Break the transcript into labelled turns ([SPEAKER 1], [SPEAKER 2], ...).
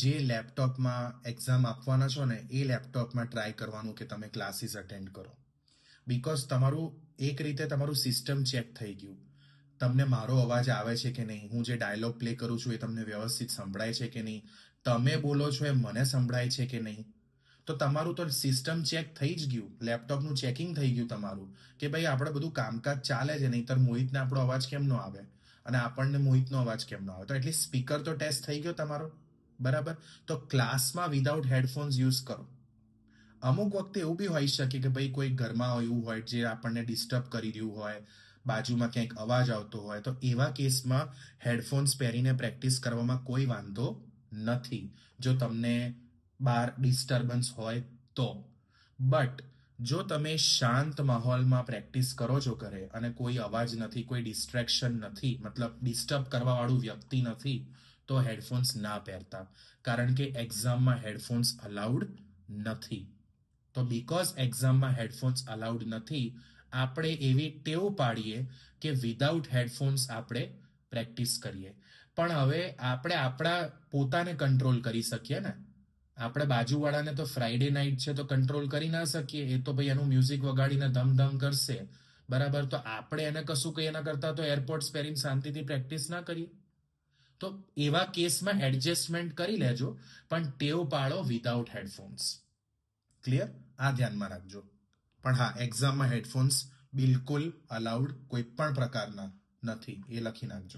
[SPEAKER 1] જે લેપટોપમાં એક્ઝામ આપવાના છો ને એ લેપટોપમાં ટ્રાય કરવાનું કે તમે ક્લાસીસ અટેન્ડ કરો. બીકોઝ તમારું એક રીતે તમારું સિસ્ટમ ચેક થઈ ગયું. તમને મારો અવાજ આવે છે કે નહીં, હું જે ડાયલોગ પ્લે કરું છું એ તમને વ્યવસ્થિત સંભળાય છે કે નહીં, તમે બોલો છો એ મને સંભળાય છે કે નહીં. તો તમારું તો સિસ્ટમ ચેક થઈ જ ગયું, લેપટોપનું ચેકિંગ થઈ ગયું તમારું કે ભાઈ આપણે બધું કામકાજ ચાલે છે, નહીંતર મોહિતને આપણો અવાજ કેમ નો આવે અને આપણને મોહિતનો અવાજ કેમ નો આવે. તો એટલીસ્ટ સ્પીકર તો ટેસ્ટ થઈ ગયો તમારો, બરાબર. તો ક્લાસમાં વિધાઉટ હેડફોન્સ યુઝ કરો. અમુક વખતે એવું બી હોઈ શકે કે ભાઈ કોઈ ઘરમાં એવું હોય જે આપણને ડિસ્ટર્બ કરી રહ્યું હોય, બાજુમાં ક્યાંક અવાજ આવતો હોય, તો એવા કેસમાં હેડફોન્સ પહેરીને પ્રેક્ટિસ કરવામાં કોઈ વાંધો નથી જો તમને બહાર ડિસ્ટર્બન્સ હોય તો. બટ જો તમે શાંત માહોલમાં પ્રેક્ટિસ કરો છો ઘરે અને કોઈ અવાજ નથી, કોઈ ડિસ્ટ્રેક્શન નથી, મતલબ ડિસ્ટર્બ કરવા વાળું વ્યક્તિ નથી, તો હેડફોન્સ ના પહેરતા, કારણ કે એક્ઝામમાં હેડફોન્સ અલાઉડ નથી. તો બીકોઝ એક્ઝામમાં હેડફોન્સ અલાઉડ નથી, આપણે એવી ટેવ પાડીએ કે વિધાઉટ હેડફોન્સ આપણે પ્રેક્ટિસ કરીએ. પણ હવે આપણે આપણા પોતાને કંટ્રોલ કરી શકીએ ને. આપણે બાજુવાળાને તો ફ્રાઈડે નાઇટ છે તો કંટ્રોલ કરી ના શકીએ, એ તો ભાઈ એનું મ્યુઝિક વગાડીને ધમ કરશે, બરાબર. તો આપણે એને કશું કહીએ એના કરતા તો એરપોર્ટ્સ પહેરીને શાંતિથી પ્રેક્ટિસ ના કરીએ. તો એવા કેસમાં એડજસ્ટમેન્ટ કરી લેજો, પણ ટેવ પાડો વિધાઉટ હેડફોન્સ. ક્લિયર? આ ધ્યાનમાં રાખજો. પણ હા, એક્ઝામમાં હેડફોન્સ બિલકુલ અલાઉડ કોઈ પણ પ્રકારના નથી, એ લખી નાખજો.